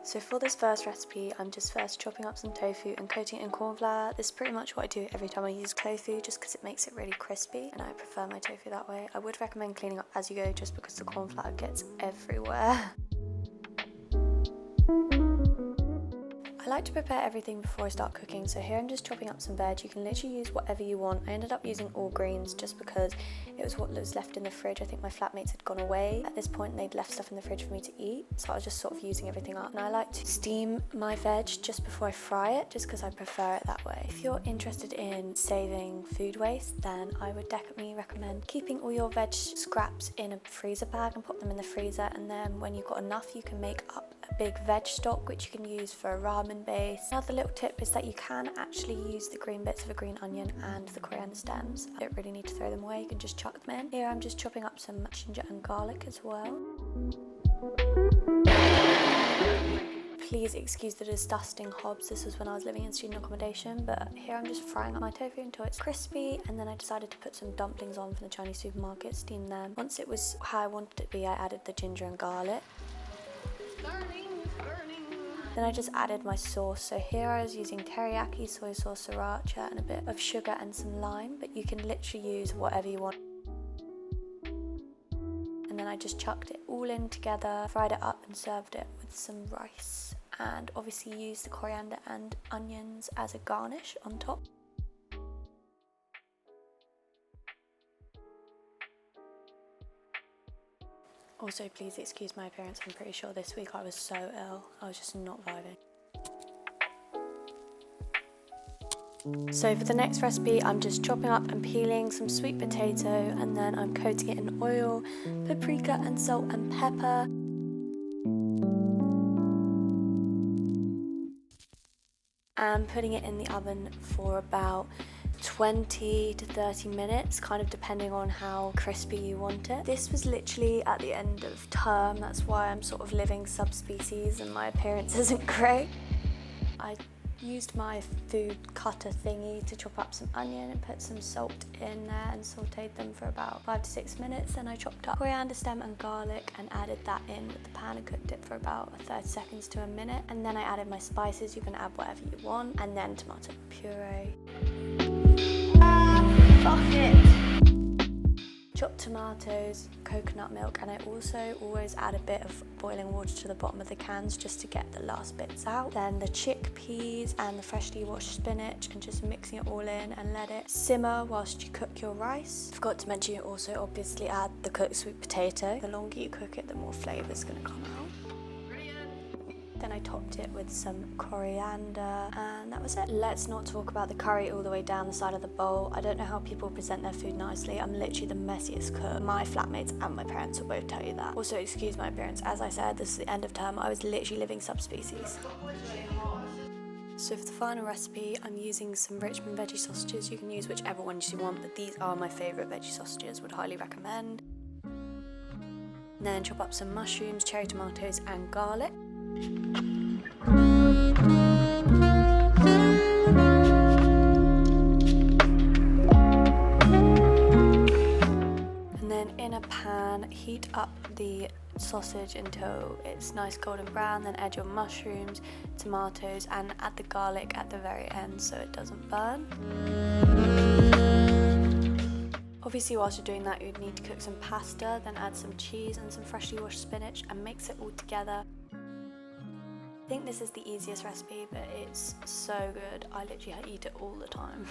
So for this first recipe, I'm just first chopping up some tofu and coating it in corn flour. This is pretty much what I do every time I use tofu, just because it makes it really crispy and I prefer my tofu that way. I would recommend cleaning up as you go just because the corn flour gets everywhere. I like to prepare everything before I start cooking, so here I'm just chopping up some veg. You can literally use whatever you want. I ended up using all greens just because it was what was left in the fridge. I think my flatmates had gone away at this point and they'd left stuff in the fridge for me to eat, so I was just sort of using everything up. And I like to steam my veg just before I fry it, just because I prefer it that way. If you're interested in saving food waste, then I would definitely recommend keeping all your veg scraps in a freezer bag and put them in the freezer, and then when you've got enough you can make up a big veg stock which you can use for a ramen base. Another little tip is that you can actually use the green bits of a green onion and the coriander stems. You don't really need to throw them away, you can just chuck them in. Here I'm just chopping up some ginger and garlic as well. Please excuse the disgusting hobs, this was when I was living in student accommodation, but here I'm just frying up my tofu until it's crispy, and then I decided to put some dumplings on from the Chinese supermarket, steam them. Once it was how I wanted it to be, I added the ginger and garlic. Then I just added my sauce, so here I was using teriyaki, soy sauce, sriracha and a bit of sugar and some lime, but you can literally use whatever you want. And then I just chucked it all in together, fried it up and served it with some rice, and obviously used the coriander and onions as a garnish on top. Also, please excuse my appearance, I'm pretty sure this week I was so ill, I was just not vibing. So for the next recipe, I'm just chopping up and peeling some sweet potato, and then I'm coating it in oil, paprika and salt and pepper. And putting it in the oven for about 20 to 30 minutes, kind of depending on how crispy you want it. This was literally at the end of term, that's why I'm sort of living subspecies and my appearance isn't great. I used my food cutter thingy to chop up some onion and put some salt in there and sauteed them for about 5 to 6 minutes. Then I chopped up coriander stem and garlic and added that in with the pan and cooked it for about 30 seconds to a minute. And then I added my spices, you can add whatever you want, and then tomato puree. Fuck it! Chopped tomatoes, coconut milk, and I also always add a bit of boiling water to the bottom of the cans just to get the last bits out. Then the chickpeas and the freshly washed spinach, and just mixing it all in and let it simmer whilst you cook your rice. Forgot to mention you also obviously add the cooked sweet potato. The longer you cook it, the more flavour is going to come out. Then I topped it with some coriander, and that was it. Let's not talk about the curry all the way down the side of the bowl. I don't know how people present their food nicely. I'm literally the messiest cook. My flatmates and my parents will both tell you that. Also, excuse my appearance. As I said, this is the end of term. I was literally living subspecies. So for the final recipe, I'm using some Richmond veggie sausages. You can use whichever ones you want, but these are my favourite veggie sausages, would highly recommend. And then chop up some mushrooms, cherry tomatoes and garlic. And then in a pan, heat up the sausage until it's nice golden brown, then add your mushrooms, tomatoes, and add the garlic at the very end so it doesn't burn. Obviously, whilst you're doing that, you'd need to cook some pasta, then add some cheese and some freshly washed spinach and mix it all together. I think this is the easiest recipe, but it's so good. I literally eat it all the time.